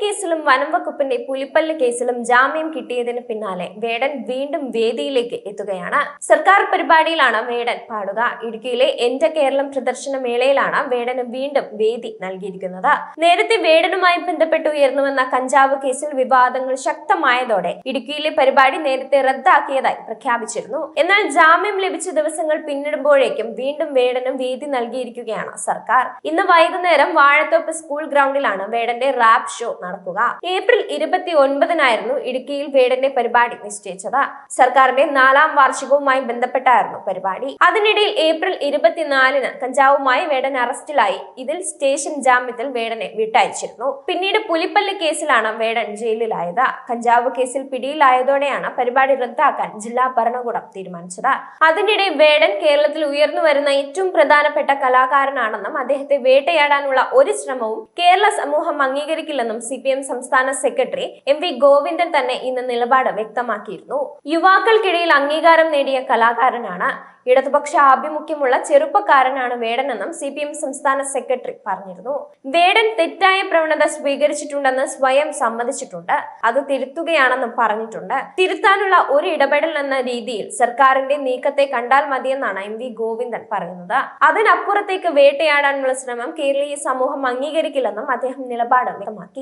കേസിലും വനം വകുപ്പിന്റെ പുലിപ്പല്ല് കേസിലും ജാമ്യം കിട്ടിയതിന് പിന്നാലെ വേടൻ വീണ്ടും വേദിയിലേക്ക് എത്തുകയാണ്. സർക്കാർ പരിപാടിയിലാണ് വേടൻ പാടുക. ഇടുക്കിയിലെ എന്റെ കേരളം പ്രദർശന മേളയിലാണ് വേടന് വീണ്ടും വേദി നൽകിയിരിക്കുന്നത്. നേരത്തെ വേടനുമായി ബന്ധപ്പെട്ട് ഉയർന്നുവന്ന കഞ്ചാവ് കേസിൽ വിവാദങ്ങൾ ശക്തമായതോടെ ഇടുക്കിയിലെ പരിപാടി നേരത്തെ റദ്ദാക്കിയതായി പ്രഖ്യാപിച്ചിരുന്നു. എന്നാൽ ജാമ്യം ലഭിച്ച ദിവസങ്ങൾ പിന്നിടുമ്പോഴേക്കും വീണ്ടും വേടനും വേദി നൽകിയിരിക്കുകയാണ് സർക്കാർ. ഇന്ന് വൈകുന്നേരം വാഴത്തോപ്പ് സ്കൂൾ ഗ്രൗണ്ടിലാണ് വേടന്റെ റാപ്പ് ഷോ നടക്കുക. ഏപ്രിൽ 29-നായിരുന്നു ഇടുക്കിയിൽ വേടന്റെ പരിപാടി നിശ്ചയിച്ചത്. സർക്കാരിന്റെ 4ാം വാർഷികവുമായി ബന്ധപ്പെട്ടായിരുന്നു പരിപാടി. അതിനിടയിൽ ഏപ്രിൽ 24-ന് കഞ്ചാവുമായി വേടൻ അറസ്റ്റിലായി. ഇതിൽ സ്റ്റേഷൻ ജാമ്യത്തിൽ വേടനെ വിട്ടയച്ചിരുന്നു. പിന്നീട് പുലിപ്പല്ല് കേസിലാണ് വേടൻ ജയിലിലായത്. കഞ്ചാവ് കേസിൽ പിടിയിലായതോടെയാണ് പരിപാടി റദ്ദാക്കാൻ ജില്ലാ ഭരണകൂടം തീരുമാനിച്ചത്. അതിനിടെ വേടൻ കേരളത്തിൽ ഉയർന്നു വരുന്ന ഏറ്റവും പ്രധാനപ്പെട്ട കലാകാരനാണെന്നും അദ്ദേഹത്തെ വേട്ടയാടാനുള്ള ഒരു ശ്രമവും കേരള സമൂഹം അംഗീകരിക്കില്ലെന്നും CPM സംസ്ഥാന സെക്രട്ടറി MV ഗോവിന്ദൻ തന്നെ ഇന്ന് നിലപാട് വ്യക്തമാക്കിയിരുന്നു. യുവാക്കൾക്കിടയിൽ അംഗീകാരം നേടിയ കലാകാരനാണ്, ഇടതുപക്ഷ ആഭിമുഖ്യമുള്ള ചെറുപ്പക്കാരനാണ് വേടനെന്നും CPM സംസ്ഥാന സെക്രട്ടറി പറഞ്ഞിരുന്നു. വേടൻ തെറ്റായ പ്രവണത സ്വീകരിച്ചിട്ടുണ്ടെന്ന് സ്വയം സമ്മതിച്ചിട്ടുണ്ട്. അത് തിരുത്തുകയാണെന്നും പറഞ്ഞിട്ടുണ്ട്. തിരുത്താനുള്ള ഒരു ഇടപെടൽ എന്ന രീതിയിൽ സർക്കാരിന്റെ നീക്കത്തെ കണ്ടാൽ മതിയെന്നാണ് MV ഗോവിന്ദൻ പറയുന്നത്. അതിനപ്പുറത്തേക്ക് വേട്ടയാടാനുള്ള ശ്രമം കേരളീയ സമൂഹം അംഗീകരിക്കില്ലെന്നും അദ്ദേഹം നിലപാട് വ്യക്തമാക്കി.